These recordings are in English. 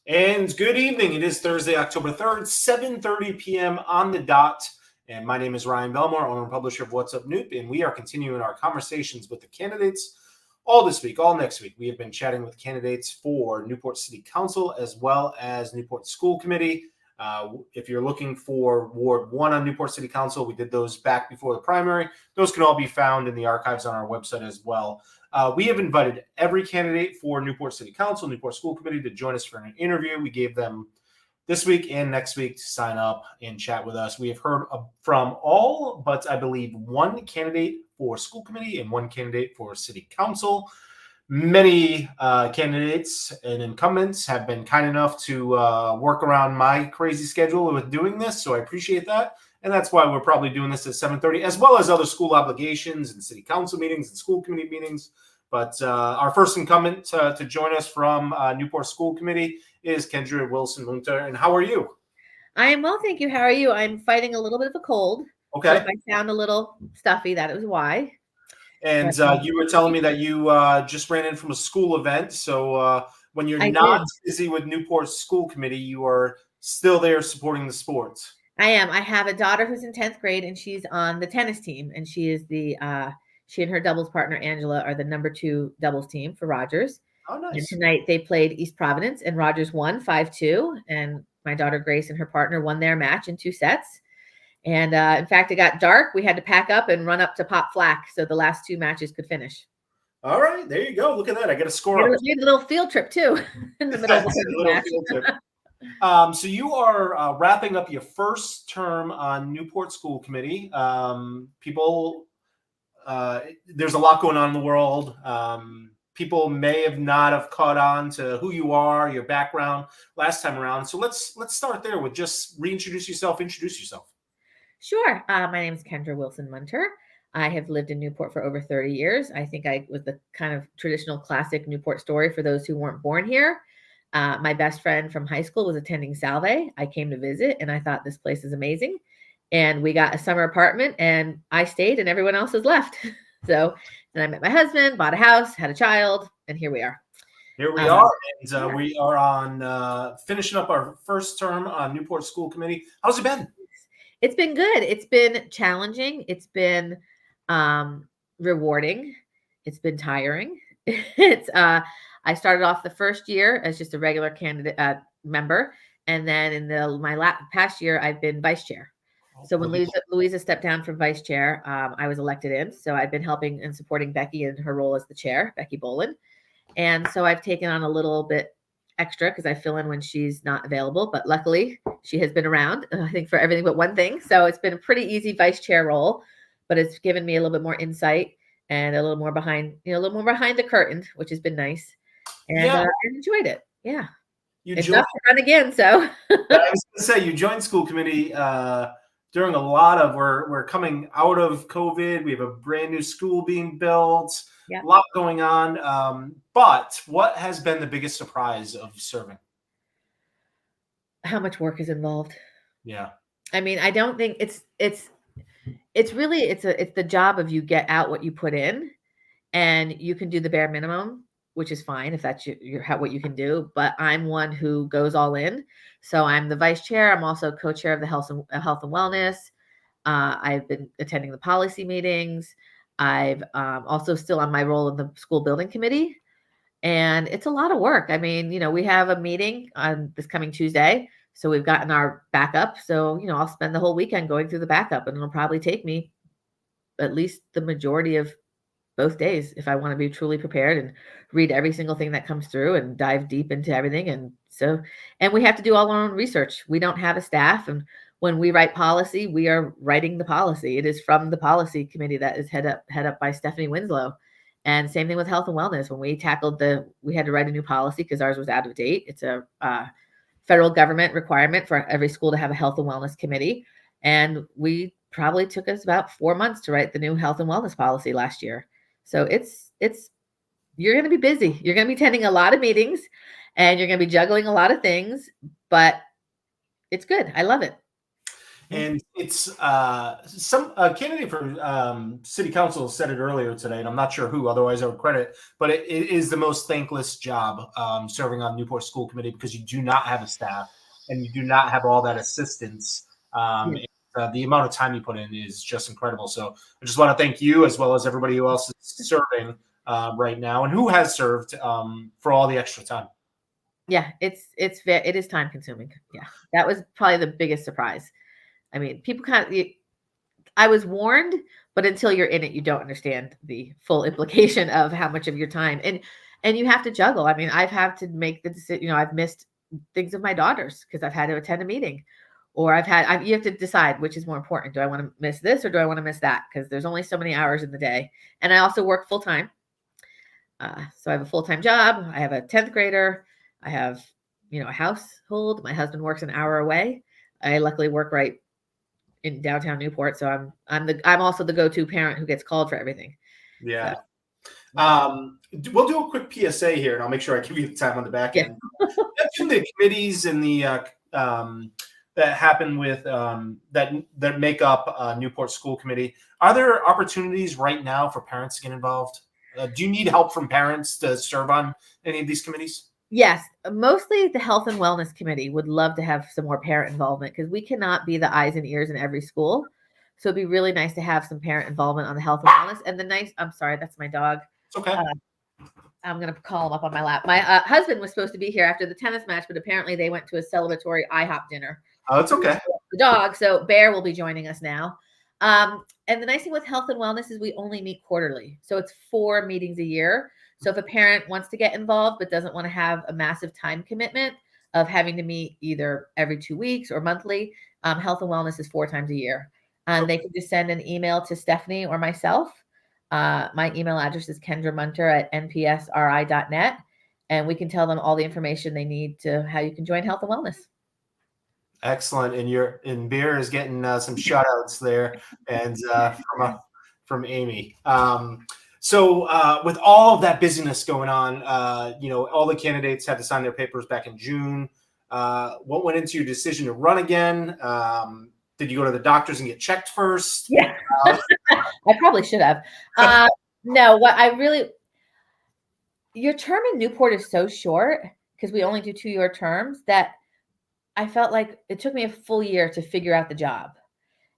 And good evening. It is Thursday, October 3rd, 7:30 p.m. on the dot. And my name is Ryan Belmore, owner and publisher of What's Up Noop. And we are continuing our conversations with the candidates all this week, all next week. We have been chatting with candidates for Newport City Council as well as Newport School Committee. If you're looking for Ward 1 on Newport City Council, we did those back before the primary. Those can all be found in the archives on our website as well. We have invited every candidate for Newport City Council, Newport School Committee to join us for an interview. We gave them this week and next week to sign up and chat with us. We have heard from all but I believe one candidate for school committee and one candidate for city council. Many candidates and incumbents have been kind enough to work around my crazy schedule with doing this, so I appreciate that. And that's why we're probably doing this at 7:30, as well as other school obligations and city council meetings and school committee meetings. But our first incumbent to join us from Newport School Committee is Kendra Wilson Muenter. And how are you? I am well, thank you. How are you? I'm fighting a little bit of a cold. Okay. So if I sound a little stuffy, that is why. And you were telling me that you just ran in from a school event. So when you're not busy with Newport School Committee, you are still there supporting the sports. I am. I have a daughter who's in 10th grade, and she's on the tennis team. And she is she and her doubles partner, Angela, are the number 2 doubles team for Rogers. Oh, nice. And tonight they played East Providence, and Rogers won 5-2. And my daughter Grace and her partner won their match in 2 sets. And in fact, it got dark. We had to pack up and run up to Pop Flack so the last 2 matches could finish. All right, there you go. Look at that. I got a score. We had a little field trip too in the middle of the match. Field trip. So you are wrapping up your first term on Newport School Committee. There's a lot going on in the world. People may have not have caught on to who you are, your background last time around. So let's start there with just reintroduce yourself, introduce yourself. Sure. My name is Kendra Wilson Muenter. I have lived in Newport for over 30 years. I think I was the kind of traditional classic Newport story for those who weren't born here. My best friend from high school was attending Salve. I came to visit and I thought this place is amazing. And we got a summer apartment and I stayed and everyone else has left. So then I met my husband, bought a house, had a child, and here we are. Here we are. And we are on finishing up our first term on Newport School Committee. How's it been? It's been good. It's been challenging. It's been rewarding. It's been tiring. I started off the first year as just a regular candidate member, and then in my past year, I've been vice chair. So when Louisa stepped down from vice chair, I was elected in. So I've been helping and supporting Becky in her role as the chair, Becky Bolin, and so I've taken on a little bit extra because I fill in when she's not available. But luckily, she has been around, I think, for everything but one thing. So it's been a pretty easy vice chair role, but it's given me a little bit more insight and a little more behind the curtain, which has been nice. And I enjoyed it. Yeah. It's enough to run again. So I was going to say, you joined school committee during a lot of, we're coming out of COVID. We have a brand new school being built. A lot going on. But what has been the biggest surprise of serving? How much work is involved. Yeah. I mean, I don't think it's the job of you get out what you put in, and you can do the bare minimum, which is fine if that's what you can do. But I'm one who goes all in. So I'm the vice chair. I'm also co-chair of the health and wellness. I've been attending the policy meetings. I've also still on my role in the school building committee. And it's a lot of work. I mean, we have a meeting on this coming Tuesday. So we've gotten our backup. So, I'll spend the whole weekend going through the backup, and it'll probably take me at least the majority of both days if I want to be truly prepared and read every single thing that comes through and dive deep into everything. And we have to do all our own research. We don't have a staff. And when we write policy, we are writing the policy. It is from the policy committee that is head up by Stephanie Winslow. And same thing with health and wellness. When we tackled we had to write a new policy because ours was out of date. It's a federal government requirement for every school to have a health and wellness committee. And we probably took us about 4 months to write the new health and wellness policy last year. So you're going to be busy. You're going to be attending a lot of meetings and you're going to be juggling a lot of things, but it's good. I love it. And it's some candidate for city council said it earlier today, and I'm not sure who. Otherwise, I would credit. But it is the most thankless job serving on Newport School Committee because you do not have a staff and you do not have all that assistance. Yeah. The amount of time you put in is just incredible. So I just want to thank you as well as everybody who else is serving right now and who has served for all the extra time. Yeah, it is time consuming. Yeah, that was probably the biggest surprise. I mean, people I was warned, but until you're in it, you don't understand the full implication of how much of your time and you have to juggle. I mean, I've had to make the decision. I've missed things of my daughters because I've had to attend a meeting, or you have to decide which is more important. Do I want to miss this or do I want to miss that? Because there's only so many hours in the day, and I also work full time. So I have a full time job. I have a 10th grader. I have a household. My husband works an hour away. I luckily work right in downtown Newport, so I'm also the go-to parent who gets called for everything. Yeah. So. We'll do a quick PSA here, and I'll make sure I give you the time on the back end. Mention the committees and the that happen with that make up Newport School Committee. Are there opportunities right now for parents to get involved? Do you need help from parents to serve on any of these committees? Yes, mostly the Health and Wellness Committee would love to have some more parent involvement because we cannot be the eyes and ears in every school. So it'd be really nice to have some parent involvement on the health and wellness. And I'm sorry, that's my dog. It's okay. I'm going to call him up on my lap. My husband was supposed to be here after the tennis match, but apparently they went to a celebratory IHOP dinner. Oh, it's okay. The dog. So Bear will be joining us now. And the nice thing with health and wellness is we only meet quarterly. So it's 4 meetings a year. So if a parent wants to get involved but doesn't want to have a massive time commitment of having to meet either every 2 weeks or monthly, health and wellness is 4 times a year. And they can just send an email to Stephanie or myself. My email address is kendra.muenter@npsri.net. And we can tell them all the information they need to how you can join health and wellness. Excellent. And Beer is getting some shout outs there and from Amy. So with all of that busyness going on, all the candidates had to sign their papers back in June. What went into your decision to run again? Did you go to the doctors and get checked first? Yeah, I probably should have. No, your term in Newport is so short because we only do 2-year terms that I felt like it took me a full year to figure out the job.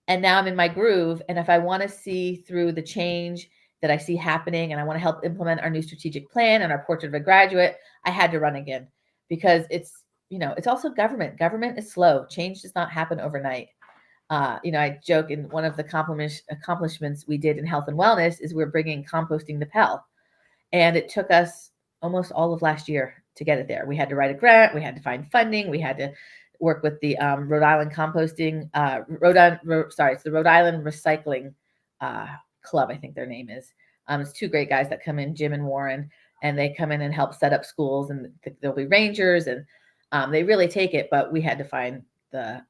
And now I'm in my groove. And if I want to see through the change that I see happening and I want to help implement our new strategic plan and our portrait of a graduate, I had to run again because it's also government. Government is slow. Change does not happen overnight. I joke in one of the accomplishments we did in health and wellness is we're bringing composting to Pell. And it took us almost all of last year to get it there. We had to write a grant. We had to find funding. We had to work with the Rhode Island composting, it's the Rhode Island Recycling Club, I think their name is. It's 2 great guys that come in, Jim and Warren, and they come in and help set up schools, and there'll be rangers, and they really take it, but we had to find the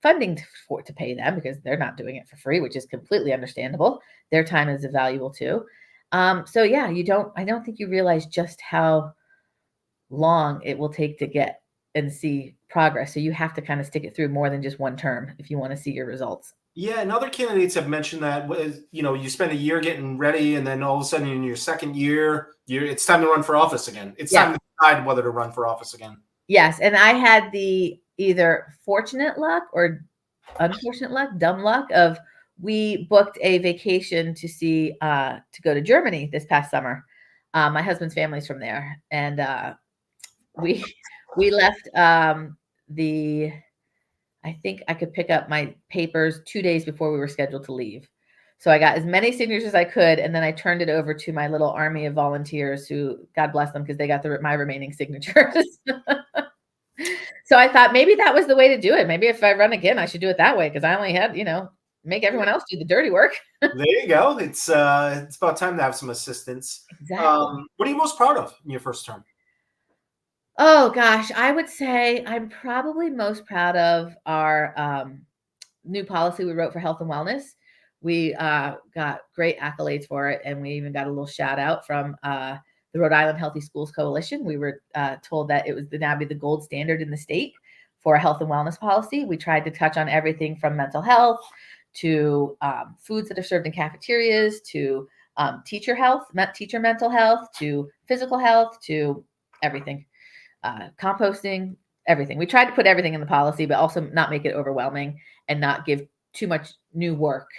funding to pay them because they're not doing it for free, which is completely understandable. Their time is valuable too. So yeah, I don't think you realize just how long it will take to get and see progress. So you have to kind of stick it through more than just one term if you want to see your results. Yeah, and other candidates have mentioned that you spend a year getting ready, and then all of a sudden in your second year, it's time to run for office again. It's time to decide whether to run for office again. Yes, and I had the either fortunate luck or unfortunate luck, dumb luck of we booked a vacation to go to Germany this past summer. My husband's family's from there, and we left I think I could pick up my papers 2 days before we were scheduled to leave. So I got as many signatures as I could, and then I turned it over to my little army of volunteers who, God bless them, because they got my remaining signatures. So I thought maybe that was the way to do it. Maybe if I run again, I should do it that way because I only had, make everyone else do the dirty work. There you go. It's about time to have some assistance. Exactly. What are you most proud of in your first term? Oh gosh, I would say I'm probably most proud of our new policy we wrote for health and wellness. We got great accolades for it, and we even got a little shout out from the Rhode Island Healthy Schools Coalition. We were told that it was now be the gold standard in the state for a health and wellness policy. We tried to touch on everything from mental health to foods that are served in cafeterias to teacher health, teacher mental health, to physical health, to everything, composting, everything. We tried to put everything in the policy, but also not make it overwhelming and not give too much new work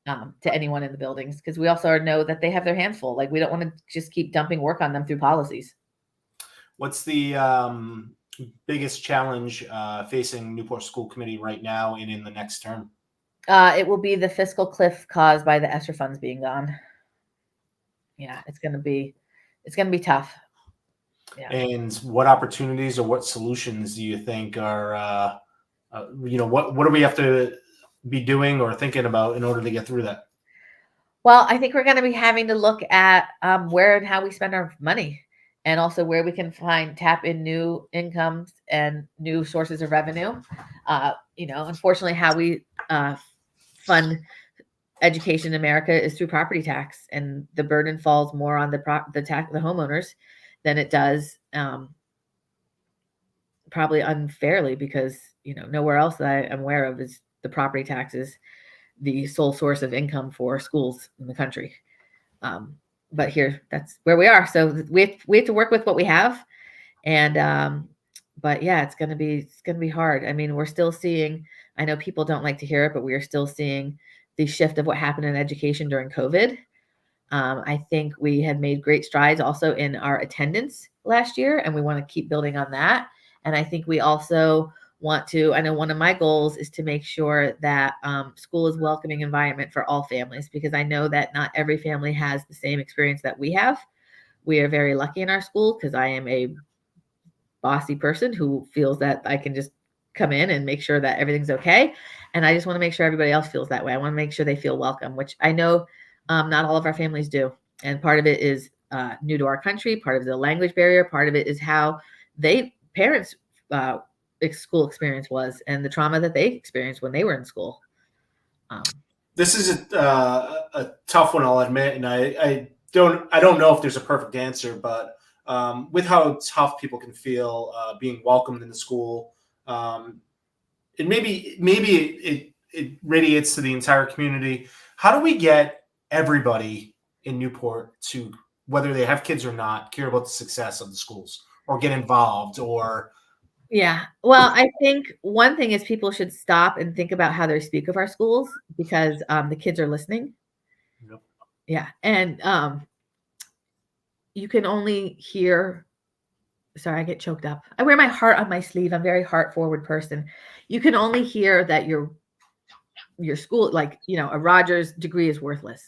to anyone in the buildings, because we also know that they have their hands full. Like, we don't want to just keep dumping work on them through policies. What's the biggest challenge facing Newport School Committee right now and in the next term? It will be the fiscal cliff caused by the ESSER funds being gone. Yeah, it's going to be tough. Yeah. And what opportunities or what solutions do you think are, what do we have to be doing or thinking about in order to get through that? Well, I think we're going to be having to look at where and how we spend our money, and also where we can tap in new incomes and new sources of revenue. Unfortunately, how we fund education in America is through property tax, and the burden falls more on the homeowners than it does probably unfairly, because nowhere else that I am aware of is the property taxes the sole source of income for schools in the country. But here, that's where we are. So we have to work with what we have. And but yeah, it's gonna be hard. I mean, we're still seeing, I know people don't like to hear it, but we are still seeing the shift of what happened in education during COVID. I think we had made great strides also in our attendance last year, and we want to keep building on that. And I think we also I know one of my goals is to make sure that school is a welcoming environment for all families, because I know that not every family has the same experience that we have. We are very lucky in our school, because I am a bossy person who feels that I can just come in and make sure that everything's okay. And I just want to make sure everybody else feels that way. I want to make sure they feel welcome, which I know not all of our families do. And part of it is new to our country. Part of the language barrier. Part of it is how parents' school experience was, and the trauma that they experienced when they were in school. This is a tough one, I'll admit, and I don't know if there's a perfect answer, but with how tough people can feel being welcomed in the school, and maybe it radiates to the entire community. How do we get everybody in Newport to, whether they have kids or not, care about the success of the schools or get involved? Or yeah, well, I think one thing is people should stop and think about how they speak of our schools, because the kids are listening. Yep. Yeah, and you can only hear. Sorry, I get choked up. I wear my heart on my sleeve. I'm a very heart forward person. You can only hear that your school, like, a Rogers degree is worthless,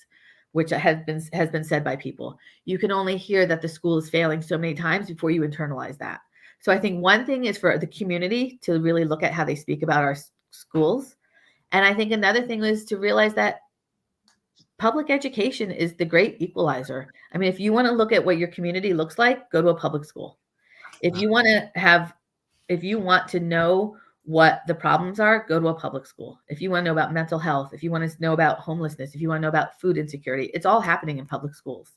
which has been said by people. You can only hear that the school is failing so many times before you internalize that. So I think one thing is for the community to really look at how they speak about our schools. And I think another thing is to realize that public education is the great equalizer. I mean, if you want to look at what your community looks like, go to a public school. If you want to know what the problems are, go to a public school. If you want to know about mental health, if you want to know about homelessness, if you want to know about food insecurity, it's all happening in public schools.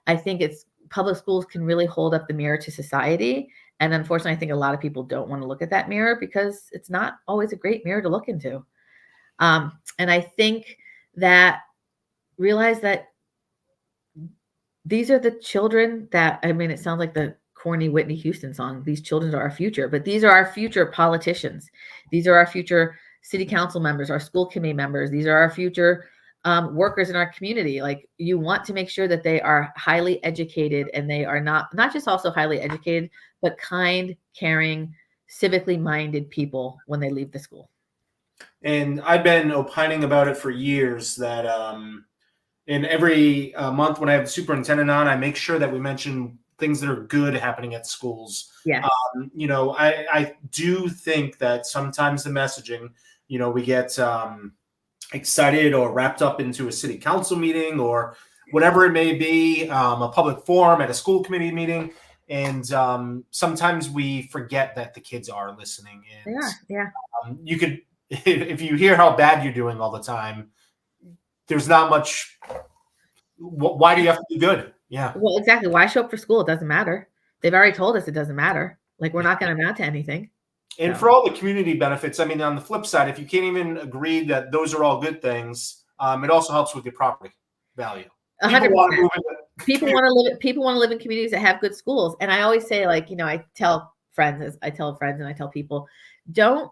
I think public schools can really hold up the mirror to society. And unfortunately, I think a lot of people don't want to look at that mirror, because it's not always a great mirror to look into. And I think that realize that these are the children that, I mean, it sounds like the corny Whitney Houston song, these children are our future, but these are our future politicians. These are our future city council members, our school committee members. These are our future workers in our community. Like, you want to make sure that they are highly educated, and they are not just also highly educated, but kind, caring, civically minded people when they leave the school. And I've been opining about it for years that in every month when I have the superintendent on, I make sure that we mention things that are good happening at schools. Yeah. I do think that sometimes the messaging, we get excited or wrapped up into a city council meeting or whatever it may be, a public forum at a school committee meeting. And sometimes we forget that the kids are listening. And yeah. You could, if you hear how bad you're doing all the time, there's not much. Why do you have to be good? Yeah. Well, exactly. Why show up for school? It doesn't matter. They've already told us it doesn't matter. Like, we're not going to amount to anything. And So, for all the community benefits, I mean, on the flip side, if you can't even agree that those are all good things, it also helps with your property value. People 100%. want to move into People want to live. People want to live in communities that have good schools. And I always say, like, I tell friends, and I tell people, don't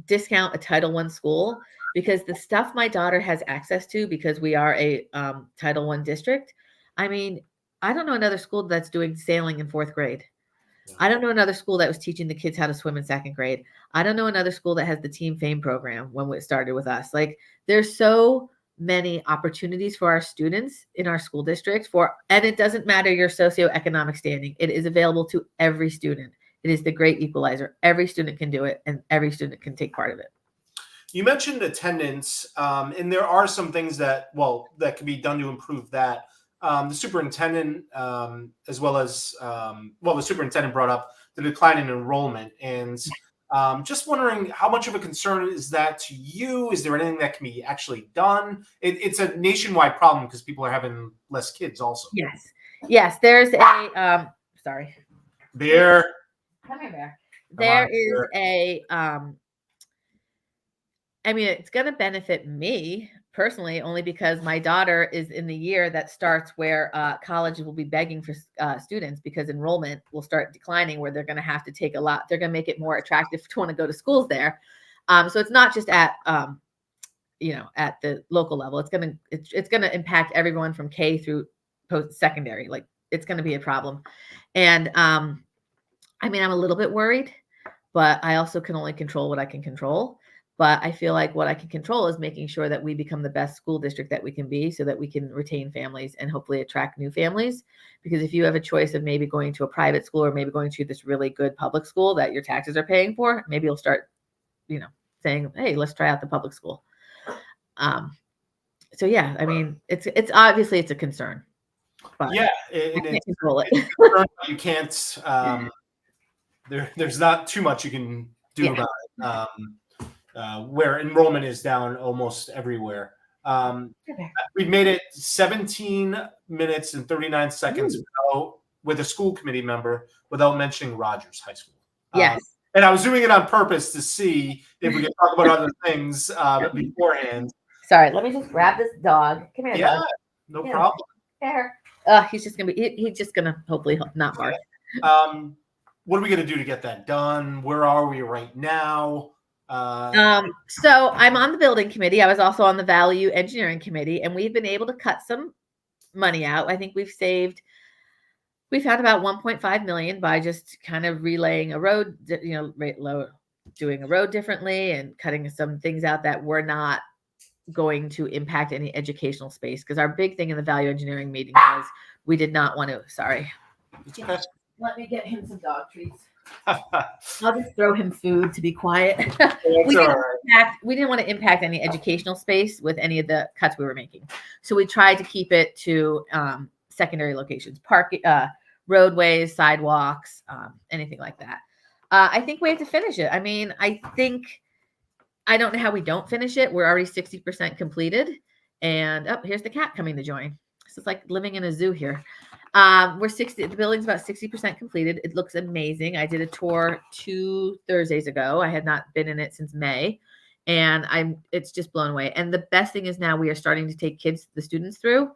discount a Title I school, because the stuff my daughter has access to, because we are a Title I district. I mean, I don't know another school that's doing sailing in 4th grade. I don't know another school that was teaching the kids how to swim in 2nd grade. I don't know another school that has the Team Fame program when it started with us. Like, there's so many opportunities for our students in our school district and it doesn't matter your socioeconomic standing. It is available to every student. It is the great equalizer. Every student can do it, and every student can take part of it. You mentioned attendance, and there are some things that can be done to improve that. The superintendent, as well as, the superintendent brought up the decline in enrollment. And just wondering, how much of a concern is that to you? Is there anything that can be actually done? It's a nationwide problem because people are having less kids also. Yes. There's a, sorry. Bear. Come here, Bear. There is a, I mean, it's going to benefit me personally, only because my daughter is in the year that starts where colleges will be begging for students, because enrollment will start declining, where they're going to have to take a lot. They're going to make it more attractive to want to go to schools there. So it's not just at, at the local level. It's going to impact everyone from K through post-secondary. Like, it's going to be a problem. And I mean, I'm a little bit worried, but I also can only control what I can control. But I feel like what I can control is making sure that we become the best school district that we can be, so that we can retain families and hopefully attract new families. Because if you have a choice of maybe going to a private school or maybe going to this really good public school that your taxes are paying for, maybe you'll start, saying, hey, let's try out the public school. So yeah, I mean, it's obviously it's a concern. But yeah, I can't control it. You can't. There's not too much you can do about it. Where enrollment is down almost everywhere. We've made it 17 minutes and 39 seconds with a school committee member without mentioning Rogers High School. Yes. And I was doing it on purpose to see if we could talk about other things beforehand. Sorry, let me just grab this dog. Come here, dog. No problem. There. He's just gonna hopefully not bark. What are we gonna do to get that done? Where are we right now? So I'm on the building committee. I was also on the value engineering committee, and we've been able to cut some money out. I think we've had about 1.5 million by just kind of relaying a road, doing a road differently and cutting some things out that were not going to impact any educational space. Because our big thing in the value engineering meeting was we did not want to, sorry. It's okay. Let me get him some dog treats. I'll just throw him food to be quiet. We didn't want to impact any educational space with any of the cuts we were making. So we tried to keep it to secondary locations, roadways, sidewalks, anything like that. I think we have to finish it. I mean, I don't know how we don't finish it. We're already 60% completed. And here's the cat coming to join. This is like living in a zoo here. The building's about 60% completed. It looks amazing. I did a tour 2 Thursdays ago. I had not been in it since May, and it's just blown away. And the best thing is now we are starting to take the students through,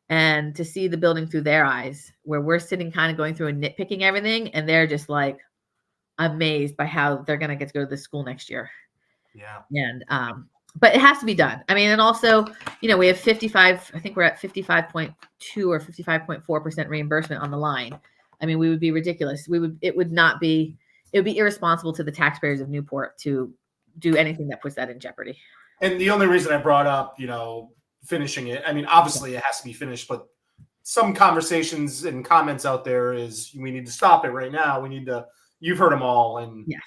and to see the building through their eyes, where we're sitting kind of going through and nitpicking everything, and they're just like amazed by how they're going to get to go to the school next year. Yeah. And, but it has to be done. I mean, and also, we have 55, I think we're at 55.2 or 55.4% reimbursement on the line. I mean, we would be ridiculous. It would be irresponsible to the taxpayers of Newport to do anything that puts that in jeopardy. And the only reason I brought up, finishing it, I mean, obviously it has to be finished, but some conversations and comments out there is we need to stop it right now. You've heard them all. And yes.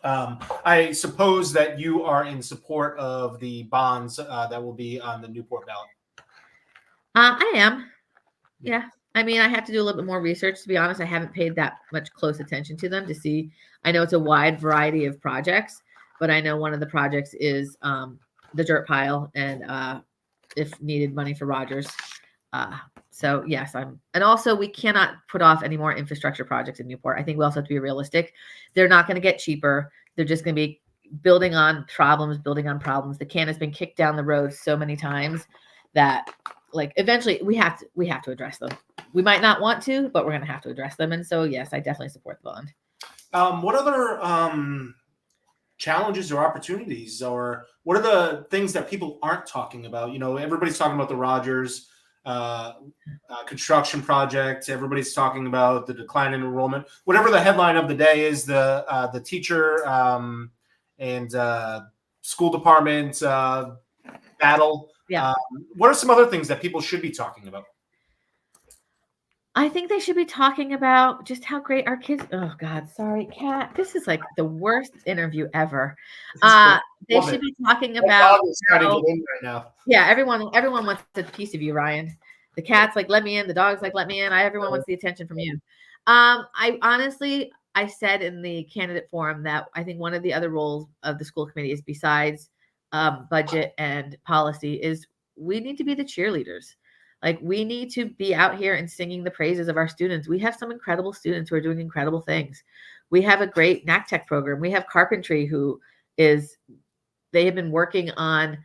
I suppose that you are in support of the bonds that will be on the Newport ballot. I am. Yeah. I mean, I have to do a little bit more research, to be honest. I haven't paid that much close attention to them to see. I know it's a wide variety of projects, but I know one of the projects is the dirt pile and if needed money for Rogers. So yes, and also we cannot put off any more infrastructure projects in Newport. I think we also have to be realistic. They're not going to get cheaper. They're just going to be building on problems. The can has been kicked down the road so many times that like eventually we have to address them. We might not want to, but we're going to have to address them. And so yes, I definitely support the bond. What other challenges or opportunities, or what are the things that people aren't talking about? Everybody's talking about the Rogers construction project. Everybody's talking about the decline in enrollment. Whatever the headline of the day is, the teacher and school department battle. Yeah. What are some other things that people should be talking about? I think they should be talking about just how great our kids. Oh God, sorry, Kat. This is like the worst interview ever. They should be talking about. Trying to get in right now. Yeah, everyone wants a piece of you, Ryan. The cat's like, let me in. The dog's like, let me in. Everyone wants the attention from you. I said in the candidate forum that I think one of the other roles of the school committee is, besides budget and policy, is we need to be the cheerleaders. Like, we need to be out here and singing the praises of our students. We have some incredible students who are doing incredible things. We have a great NACTech program. We have carpentry they have been working on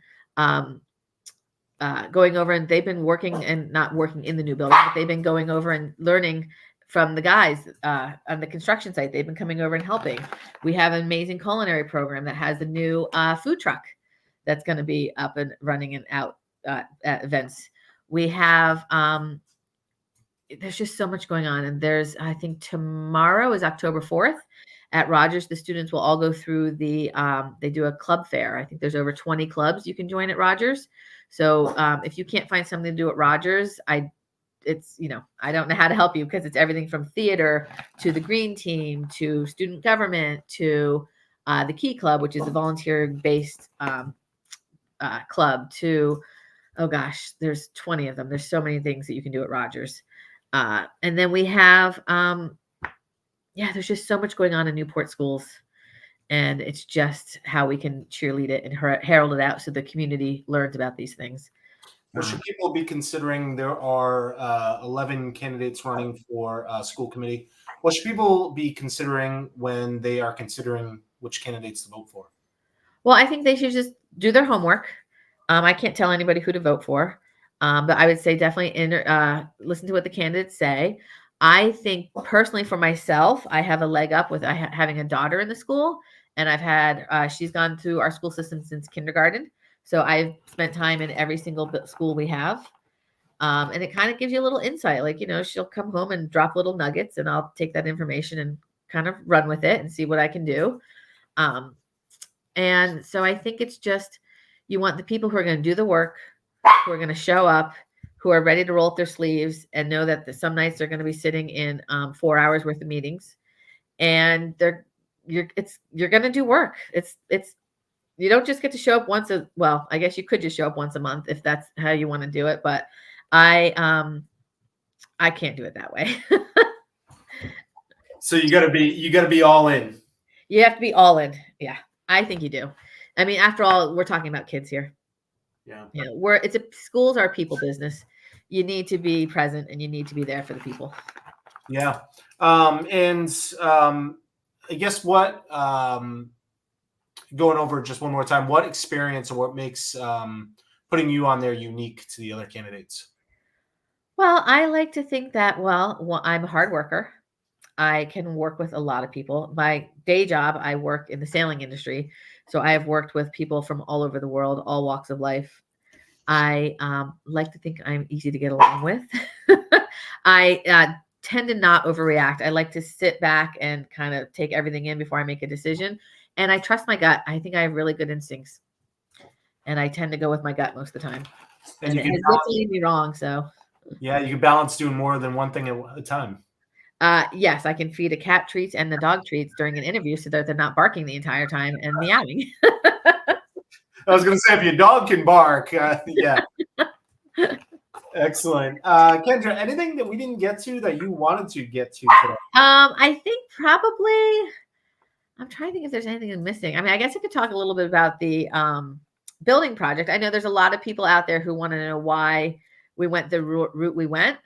going over, and they've been working and not working in the new building, but they've been going over and learning from the guys on the construction site. They've been coming over and helping. We have an amazing culinary program that has a new food truck that's going to be up and running and out at events. We have, there's just so much going on. And I think tomorrow is October 4th at Rogers. The students will all go through they do a club fair. I think there's over 20 clubs you can join at Rogers. So if you can't find something to do at Rogers, I don't know how to help you, because it's everything from theater to the green team to student government to the Key Club, which is a volunteer-based club, to, oh gosh, there's 20 of them. There's so many things that you can do at Rogers. And then we have, there's just so much going on in Newport schools. And it's just how we can cheerlead it and herald it out so the community learns about these things. What should people be considering? There are 11 candidates running for school committee. What should people be considering when they are considering which candidates to vote for? Well, I think they should just do their homework. I can't tell anybody who to vote for, but I would say definitely listen to what the candidates say. I think personally for myself, I have a leg up with having a daughter in the school, and I've had she's gone through our school system since kindergarten. So I've spent time in every single school we have. And it kind of gives you a little insight. Like, she'll come home and drop little nuggets, and I'll take that information and kind of run with it and see what I can do. And so I think it's just, you want the people who are going to do the work, who are going to show up, who are ready to roll up their sleeves and know that some nights they're going to be sitting in 4 hours worth of meetings, and you're going to do work. You don't just get to show up I guess you could just show up once a month if that's how you want to do it. But I can't do it that way. So you gotta be all in. You have to be all in. Yeah, I think you do. I mean, after all, we're talking about kids here. Yeah. Schools are people business. You need to be present and you need to be there for the people. Yeah. I guess what, going over just one more time, what experience or what makes putting you on there unique to the other candidates? Well, I like to think that, I'm a hard worker. I can work with a lot of people. My day job, I work in the sailing industry. So I have worked with people from all over the world, all walks of life. I like to think I'm easy to get along with. I tend to not overreact. I like to sit back and kind of take everything in before I make a decision. And I trust my gut. I think I have really good instincts. And I tend to go with my gut most of the time. And it has yet to lead me wrong. So yeah, you can balance doing more than one thing at a time. Yes, I can feed a cat treats and the dog treats during an interview so that they're not barking the entire time and meowing. I was going to say, if your dog can bark, yeah. Excellent. Kendra, anything that we didn't get to that you wanted to get to today? I think probably, I'm trying to think if there's anything I'm missing. I mean, I guess I could talk a little bit about the building project. I know there's a lot of people out there who want to know why we went the route we went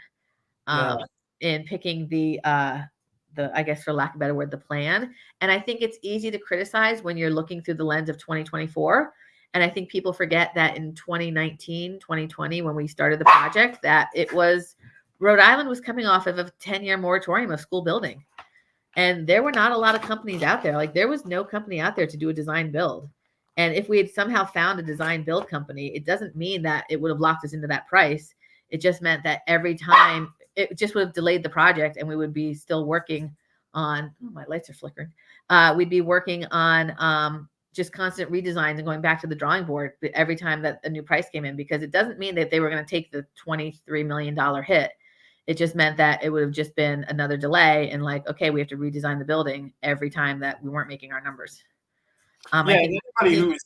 Yeah. in picking the I guess for lack of a better word, the plan. And I think it's easy to criticize when you're looking through the lens of 2024. And I think people forget that in 2019, 2020, when we started the project, that it was Rhode Island was coming off of a 10-year moratorium of school building. And there were not a lot of companies out there. Like there was no company out there to do a design build. And if we had somehow found a design build company, it doesn't mean that it would have locked us into that price. It just meant that every time it just would have delayed the project and we would be still working on, oh, my lights are flickering. We'd be working on just constant redesigns and going back to the drawing board every time that a new price came in, because it doesn't mean that they were going to take the $23 million hit. It just meant that it would have just been another delay and like, okay, we have to redesign the building every time that we weren't making our numbers. Anybody who's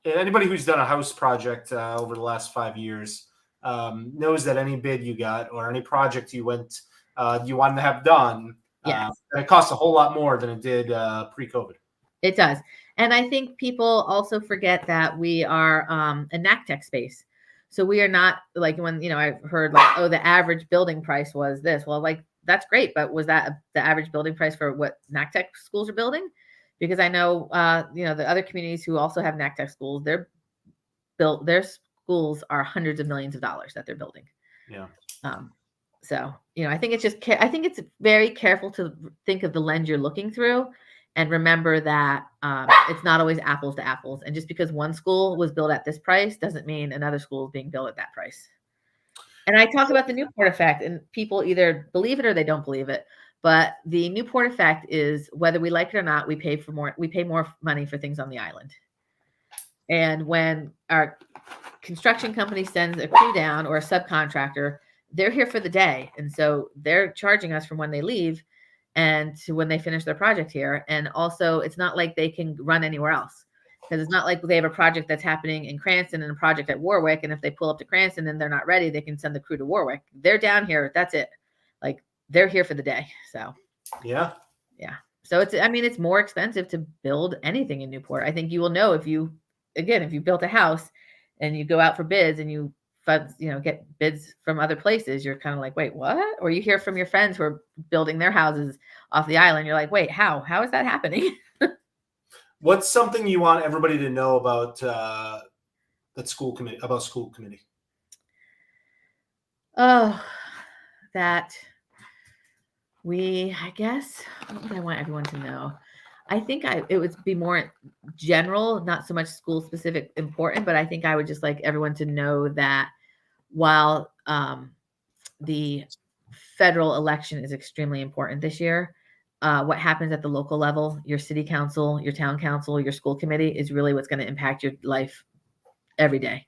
anybody who's done a house project over the last 5 years knows that any bid you got or any project you wanted to have done, it costs a whole lot more than it did pre-COVID. It does. And I think people also forget that we are a NACTech space. So we are not like when, I've heard like, oh, the average building price was this. Well, like, that's great. But was that the average building price for what NACTech schools are building? Because I know, the other communities who also have NACTech schools, their schools are hundreds of millions of dollars that they're building. Yeah. So, I think I think it's very careful to think of the lens you're looking through and remember that it's not always apples to apples. And just because one school was built at this price doesn't mean another school is being built at that price. And I talk about the Newport effect, and people either believe it or they don't believe it. But the Newport effect is whether we like it or not, we pay more money for things on the island. And when our construction company sends a crew down or a subcontractor, they're here for the day. And so they're charging us from when they leave and to when they finish their project here. And also it's not like they can run anywhere else, because it's not like they have a project that's happening in Cranston and a project at Warwick. And if they pull up to Cranston and they're not ready, they can send the crew to Warwick. They're down here. That's it. Like they're here for the day. So, yeah. So it's more expensive to build anything in Newport. I think you will know if you built a house and you go out for bids and you get bids from other places, you're kind of like, wait, what? Or you hear from your friends who are building their houses off the island. You're like, wait, how is that happening? What's something you want everybody to know about school committee? Oh, that I guess, what would I want everyone to know? I think it would be more general, not so much school specific important, but I think I would just like everyone to know that while the federal election is extremely important this year, what happens at the local level, your city council, your town council, your school committee is really what's going to impact your life every day.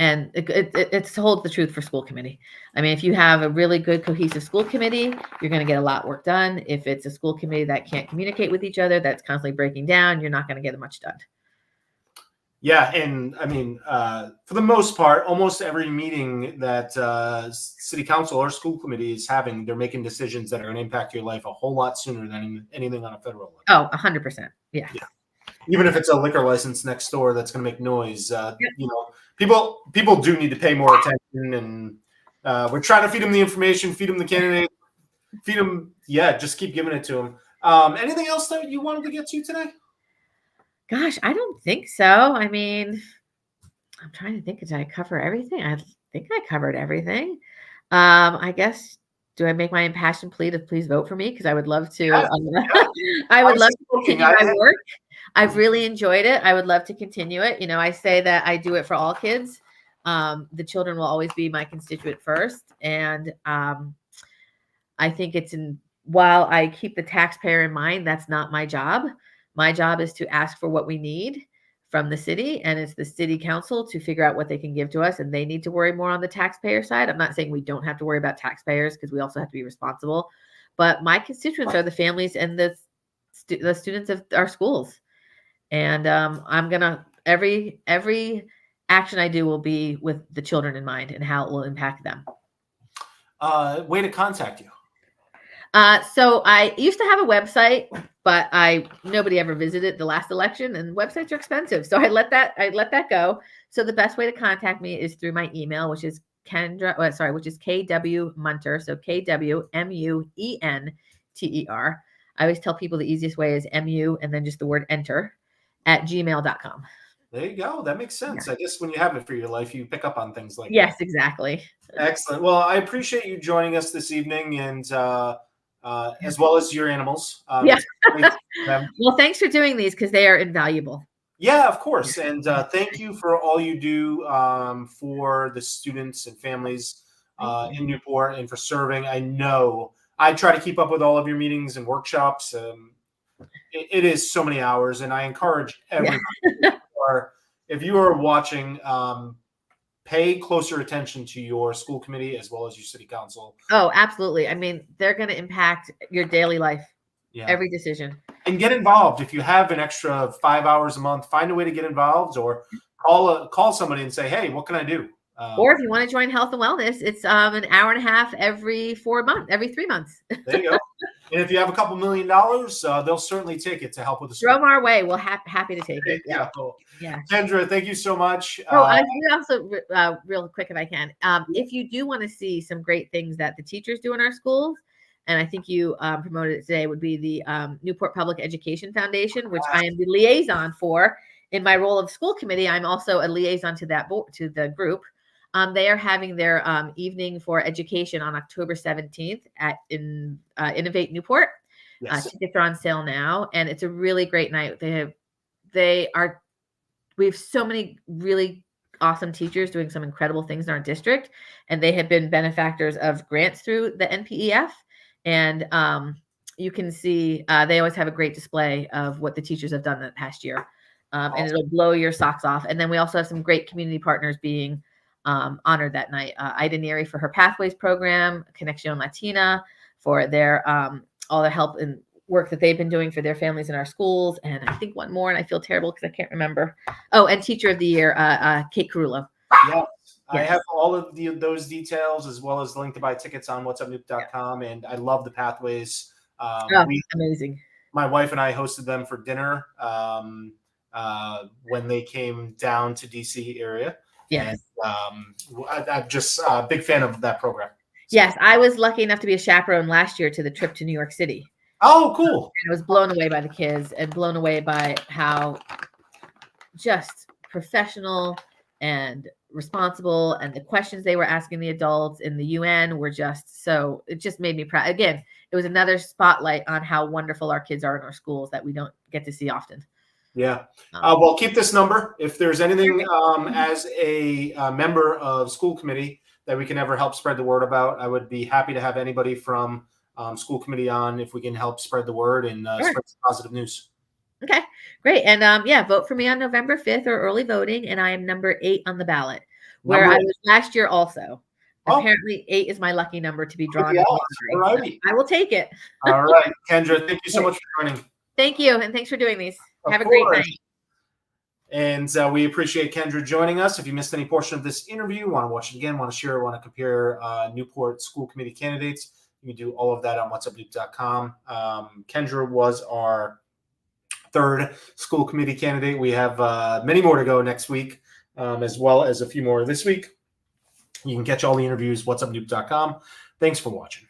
And it holds the truth for school committee. I mean, if you have a really good cohesive school committee, you're going to get a lot of work done. If it's a school committee that can't communicate with each other, that's constantly breaking down, you're not going to get much done. Yeah. And I mean, for the most part, almost every meeting that city council or school committee is having, they're making decisions that are going to impact your life a whole lot sooner than anything on a federal level. Oh, 100%. Yeah. Even if it's a liquor license next door that's going to make noise, people do need to pay more attention, and we're trying to feed them the information, feed them the candidate, feed them. Yeah, just keep giving it to them. Anything else that you wanted to get to today? Gosh, I don't think so. I mean, I'm trying to think. Did I cover everything? I think I covered everything. I guess, do I make my impassioned plea to please vote for me? Because I would love to. I would love to continue my work. I've really enjoyed it. I would love to continue it. I say that I do it for all kids. The children will always be my constituent first. And I think while I keep the taxpayer in mind, that's not my job. My job is to ask for what we need from the city, and it's the city council to figure out what they can give to us, and they need to worry more on the taxpayer side. I'm not saying we don't have to worry about taxpayers, because we also have to be responsible. But my constituents are the families and the students of our schools. And I'm going to, every action I do will be with the children in mind and how it will impact them. Way to contact you. So I used to have a website, but nobody ever visited the last election, and websites are expensive. So I let that go. So the best way to contact me is through my email, which is which is KW Muenter. So KWMUENTER. I always tell people the easiest way is MU and then just the word enter at gmail.com. There you go. That makes sense. Yeah. I guess when you have it for your life, you pick up on things like yes, that. exactly. Excellent. Well, I appreciate you joining us this evening, and as well as your animals. Yeah. Well, thanks for doing these because they are invaluable. Yeah, of course. And thank you for all you do for the students and families in Newport and for serving. I know I try to keep up with all of your meetings and workshops. It is so many hours, and I encourage everybody, if you are watching, pay closer attention to your school committee as well as your city council. Oh, absolutely. I mean, they're going to impact your daily life, every decision. And get involved. If you have an extra 5 hours a month, find a way to get involved, or call somebody and say, hey, what can I do? Or if you want to join health and wellness, it's an hour and a half every 3 months. There you go. And if you have a couple $1 million, they'll certainly take it to help with the school. Throw them our way. We'll happy to take it. Yeah. Kendra, thank you so much. I also, real quick, if I can, if you do want to see some great things that the teachers do in our schools, and I think you promoted it today, would be the Newport Public Education Foundation, which I am the liaison for. In my role of school committee, I'm also a liaison to that to the group. They are having their evening for education on October 17th at Innovate Newport. Yes. Tickets are on sale now, and it's a really great night. We have so many really awesome teachers doing some incredible things in our district, and they have been benefactors of grants through the NPEF. And you can see they always have a great display of what the teachers have done the past year, and it'll blow your socks off. And then we also have some great community partners being honored that night. Ida Neary for her Pathways program, Conexión Latina for their all the help and work that they've been doing for their families in our schools. And I think one more, and I feel terrible because I can't remember. Oh, and Teacher of the Year, Kate Carullo. Yes. I have all of those details as well as the link to buy tickets on whatsupnoop.com. And I love the Pathways. Amazing. My wife and I hosted them for dinner when they came down to DC area. Yes. And I'm just a big fan of that program. So. Yes. I was lucky enough to be a chaperone last year to the trip to New York City. Oh, cool. And I was blown away by the kids and blown away by how just professional and responsible, and the questions they were asking the adults in the UN were just so, it just made me proud. Again, it was another spotlight on how wonderful our kids are in our schools that we don't get to see often. Yeah. Well, keep this number. If there's anything as a member of school committee that we can ever help spread the word about, I would be happy to have anybody from school committee on if we can help spread the word and spread some positive news. Okay, great. And vote for me on November 5th or early voting. And I am number 8 on the ballot, where I was last year also. Apparently 8 is my lucky number to be drawn. Right. I will take it. All right. Kendra, thank you so much for joining. Thank you. And thanks for doing these. Have a great night. And we appreciate Kendra joining us. If you missed any portion of this interview, want to watch it again, want to share, want to compare Newport School Committee candidates, you can do all of that on whatsupnoop.com. Kendra was our 3rd school committee candidate. We have many more to go next week, as well as a few more this week. You can catch all the interviews, whatsupnoop.com. Thanks for watching.